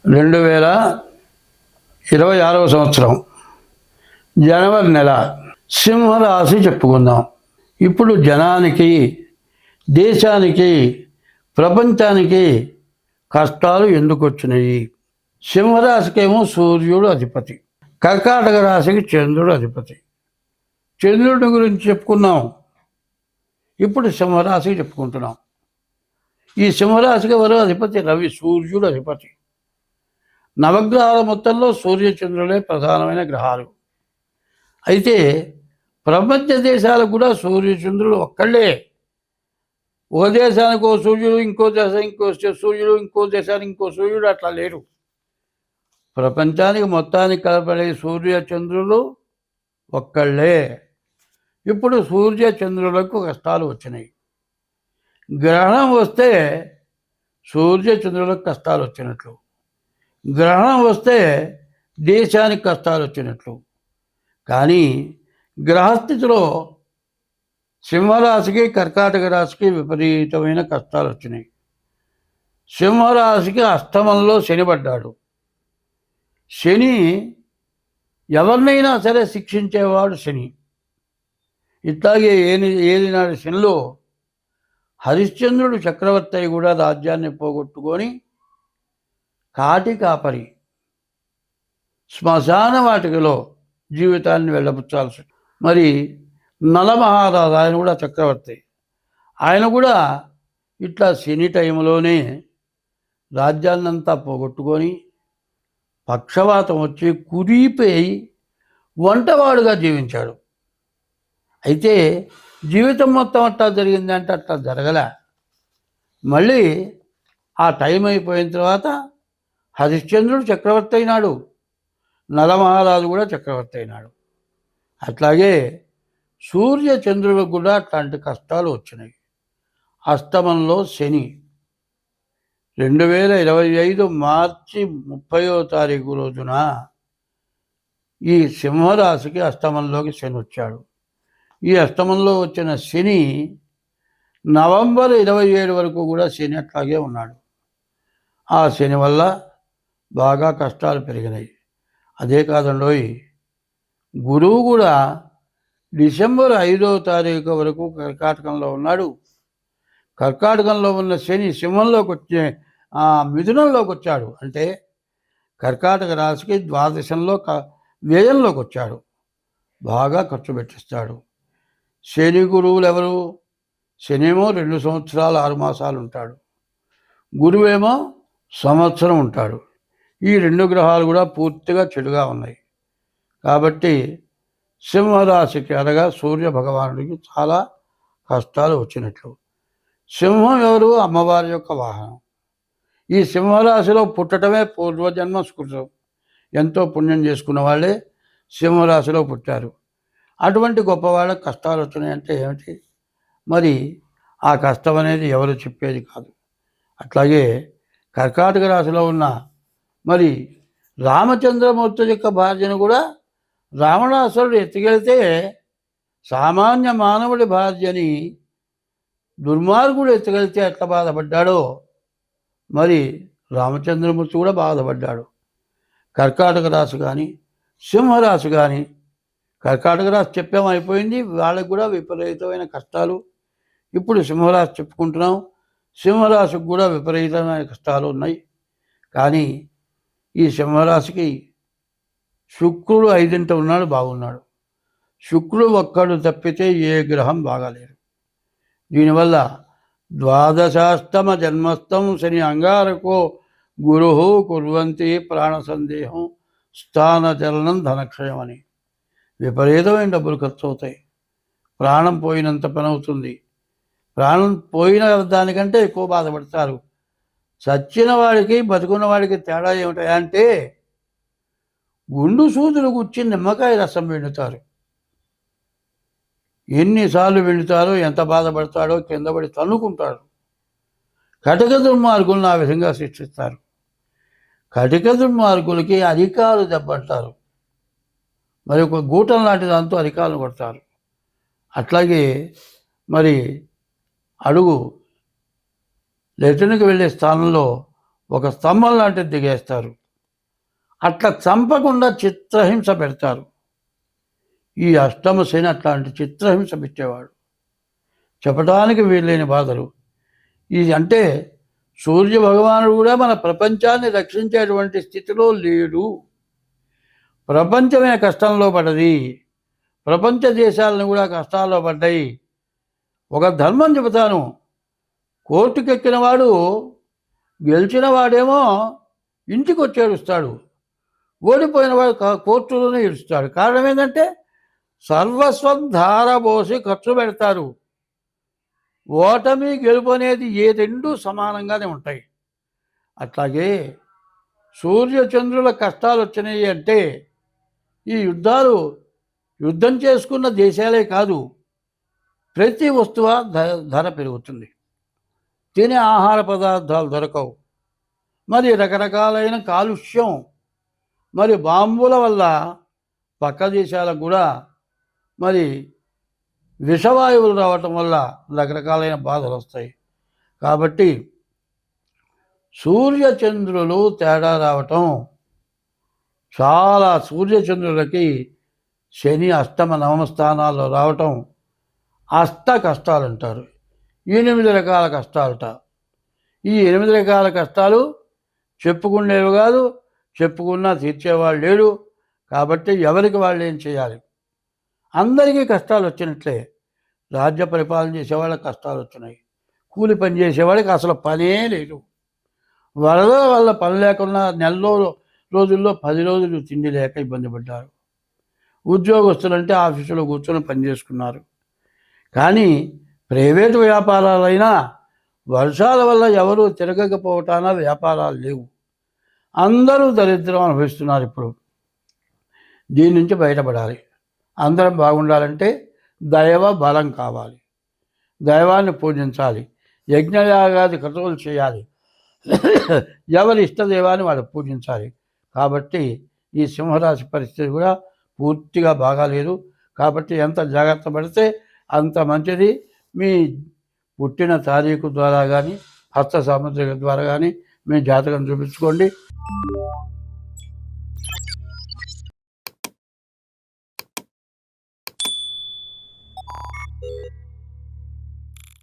2026వ సంవత్సరం జనవరి నెల సింహరాశి చెప్పుకుందాం. ఇప్పుడు జనానికి, దేశానికి, ప్రపంచానికి కష్టాలు ఎందుకు వచ్చినాయి? సింహరాశికేమో సూర్యుడు అధిపతి, కర్కాటక రాశికి చంద్రుడు అధిపతి. చంద్రుడి గురించి చెప్పుకున్నాం, ఇప్పుడు సింహరాశికి చెప్పుకుంటున్నాం. ఈ సింహరాశికి ఎవరు అధిపతి? రవి, సూర్యుడు అధిపతి. నవగ్రహాల మొత్తంలో సూర్యచంద్రులే ప్రధానమైన గ్రహాలు. అయితే ప్రపంచ దేశాలకు కూడా సూర్యచంద్రులు ఒక్కళ్ళే. ఓ దేశానికి ఓ సూర్యుడు, ఇంకో దేశం ఇంకో సూర్యుడు, ఇంకో దేశానికి ఇంకో సూర్యుడు, అట్లా లేరు. ప్రపంచానికి మొత్తానికి కలపడే సూర్యచంద్రులు ఒక్కళ్ళే. ఇప్పుడు సూర్యచంద్రులకు కష్టాలు వచ్చినాయి. గ్రహణం వస్తే సూర్యచంద్రులకు కష్టాలు వచ్చినట్లు, గ్రహణం వస్తే దేశానికి కష్టాలు వచ్చినట్లు. కానీ గ్రహస్థితిలో సింహరాశికి, కర్కాటక రాశికి విపరీతమైన కష్టాలు వచ్చినాయి. సింహరాశికి అష్టమంలో శని పడ్డాడు. శని ఎవరినైనా సరే శిక్షించేవాడు శని. ఇట్లాగే ఏలినాడు శనిలో హరిశ్చంద్రుడు చక్రవర్తి అయి కూడా రాజ్యాన్ని పోగొట్టుకొని కాటి కాపరి శ్మశాన వాటికలో జీవితాన్ని వెళ్ళబుచ్చాల్సి. మరి నలమహారాజు ఆయన కూడా చక్రవర్తి, ఆయన కూడా ఇట్లా శని టైంలోనే రాజ్యాన్నంతా పోగొట్టుకొని పక్షవాతం వచ్చి కురిపోయి వంటవాడుగా జీవించాడు. అయితే జీవితం మొత్తం అట్లా జరిగిందంటే అట్లా జరగలే. మళ్ళీ ఆ టైం అయిపోయిన తర్వాత హరిశ్చంద్రుడు చక్రవర్తి అయినాడు, నలమహారాజు కూడా చక్రవర్తి అయినాడు. అట్లాగే సూర్యచంద్రులకు కూడా అట్లాంటి కష్టాలు వచ్చినాయి. అష్టమంలో శని 2025 మార్చి 30వ తారీఖు రోజున ఈ సింహరాశికి అష్టమంలోకి శని వచ్చాడు. ఈ అష్టమంలో వచ్చిన శని నవంబర్ 27 వరకు కూడా శని అట్లాగే ఉన్నాడు. ఆ శని వల్ల బాగా కష్టాలు పెరిగినాయి. అదే కాదండోయ్, గురువు కూడా డిసెంబర్ 5వ తారీఖు వరకు కర్కాటకంలో ఉన్నాడు. కర్కాటకంలో ఉన్న శని సింహంలోకి వచ్చే మిథునంలోకి వచ్చాడు. అంటే కర్కాటక రాశికి ద్వాదశంలో వ్యయంలోకి వచ్చాడు. బాగా ఖర్చు పెట్టిస్తాడు. శని గురువులు ఎవరు? శనేమో 2 సంవత్సరాలు 6 మాసాలు ఉంటాడు, గురువేమో సంవత్సరం ఉంటాడు. ఈ 2 గ్రహాలు కూడా పూర్తిగా చెడుగా ఉన్నాయి. కాబట్టి సింహరాశికి అనగా సూర్య భగవానుడికి చాలా కష్టాలు వచ్చినట్లు. సింహం ఎవరు? అమ్మవారి యొక్క వాహనం. ఈ సింహరాశిలో పుట్టడమే పూర్వజన్మ స్కృతం. ఎంతో పుణ్యం చేసుకున్న వాళ్ళే సింహరాశిలో పుట్టారు. అటువంటి గొప్ప వాళ్ళకి కష్టాలు వచ్చినాయంటే ఏమిటి? మరి ఆ కష్టం అనేది ఎవరు చెప్పేది కాదు. అట్లాగే కర్కాటక రాశిలో ఉన్న మరి రామచంద్రమూర్తి యొక్క భార్యను కూడా రావణాసురుడు ఎత్తుకెళ్తే సామాన్య మానవుడి భార్యని దుర్మార్గుడు ఎత్తుకెళ్తే ఎట్లా బాధపడ్డాడో మరి రామచంద్రమూర్తి కూడా బాధపడ్డాడు. కర్కాటక రాశి కానీ సింహరాశి కానీ, కర్కాటక రాశి చెప్పామైపోయింది, వాళ్ళకి కూడా విపరీతమైన కష్టాలు. ఇప్పుడు సింహరాశి చెప్పుకుంటున్నాం. సింహరాశికి కూడా విపరీతమైన కష్టాలు ఉన్నాయి. కానీ ఈ సింహరాశికి శుక్రుడు 5ంట ఉన్నాడు, బాగున్నాడు. శుక్రుడు ఒక్కడు తప్పితే ఏ గ్రహం బాగాలేరు. దీనివల్ల ద్వాదశాష్టమ జన్మస్థం శని అంగారకో గురు కుర్వంతి ప్రాణ సందేహం స్థానచలనం ధనక్షయం అని విపరీతమైన డబ్బులు ఖర్చు అవుతాయి. ప్రాణం పోయినంత పని అవుతుంది. ప్రాణం పోయిన దానికంటే ఎక్కువ బాధపడతారు. చచ్చిన వాడికి బతుకున్న వాడికి తేడా ఏమిటంటే గుండు సూదులు గుచ్చి నిమ్మకాయ రసం పిండుతారు. ఎన్నిసార్లు పిండుతారో, ఎంత బాధపడతాడో, కింద పడి తన్నుకుంటాడు. కటిక దుర్మార్గులను ఆ విధంగా శిక్షిస్తారు. కటిక దుర్మార్గులకి అరికాలు దెబ్బంటారు. మరి ఒక గూటం లాంటి దాంతో అరికాలను కొడతారు. అట్లాగే మరి అడుగు లెట్రిన్కి వెళ్ళే స్థానంలో ఒక స్తంభం లాంటిది దిగేస్తారు. అట్లా చంపకుండా చిత్రహింస పెడతారు. ఈ అష్టమ శని అట్లాంటి చిత్రహింస పెట్టేవాడు. చెప్పడానికి వీల్లేని బాధలు. ఇది అంటే సూర్య భగవానుడు కూడా మన ప్రపంచాన్ని రక్షించేటువంటి స్థితిలో లేడు. ప్రపంచమే కష్టంలో పడ్డది. ప్రపంచ దేశాలను కూడా కష్టాల్లో పడ్డాయి. ఒక ధర్మం చెబుతాను. కోర్టుకెక్కిన వాడు గెలిచిన వాడేమో ఇంటికి వచ్చి ఏడుస్తాడు, ఓడిపోయిన వాడు కోర్టులోనే ఏడుస్తాడు. కారణం ఏంటంటే సర్వస్వం ధారబోసి ఖర్చు పెడతారు. ఓటమి గెలుపు అనేది ఏ రెండూ సమానంగానే ఉంటాయి. అట్లాగే సూర్యచంద్రుల కష్టాలు వచ్చినాయి అంటే ఈ యుద్ధం చేసుకున్న దేశాలే కాదు, ప్రతి వస్తువు ధర పెరుగుతుంది. తినే ఆహార పదార్థాలు దొరకవు. మరి రకరకాలైన కాలుష్యం, మరి బాంబుల వల్ల పక్క దేశాలకు కూడా మరి విషవాయువులు రావటం వల్ల రకరకాలైన బాధలు వస్తాయి. కాబట్టి సూర్యచంద్రులు తేడా రావటం, చాలా సూర్యచంద్రులకి శని అష్టమ నవమ స్థానాల్లో రావటం అష్ట కష్టాలు అంటారు. 8 రకాల కష్టాలట. ఈ 8 రకాల కష్టాలు చెప్పుకునేవి కాదు, చెప్పుకున్నా తీర్చేవాళ్ళు లేడు. కాబట్టి ఎవరికి వాళ్ళు ఏం చేయాలి? అందరికీ కష్టాలు వచ్చినట్లే. రాజ్య పరిపాలన చేసేవాళ్ళకి కష్టాలు వచ్చినాయి. కూలి పని చేసేవాడికి అసలు పనే లేదు. వరద వల్ల పని లేకుండా రోజుల్లో 10 రోజులు తిండి లేక ఇబ్బంది పడ్డారు. ఉద్యోగస్తులంటే ఆఫీసులో కూర్చొని పని చేసుకున్నారు. కానీ ప్రైవేటు వ్యాపారాలైనా వర్షాల వల్ల ఎవరూ తిరగకపోవటాన వ్యాపారాలు లేవు. అందరూ దరిద్రం అనుభవిస్తున్నారు. ఇప్పుడు దీని నుంచి బయటపడాలి. అందరం బాగుండాలంటే దైవ బలం కావాలి. దైవాన్ని పూజించాలి. యజ్ఞయాగాది క్రతువులు చేయాలి. ఎవరి ఇష్టదైవాన్ని వాళ్ళు పూజించాలి. కాబట్టి ఈ సింహరాశి పరిస్థితి కూడా పూర్తిగా బాగాలేదు. కాబట్టి ఎంత జాగ్రత్త పడితే అంత మంచిది. మీ పుట్టిన తారీఖు ద్వారా కానీ, హస్త సాముద్రిక ద్వారా కానీ మీ జాతకం చూపించుకోండి.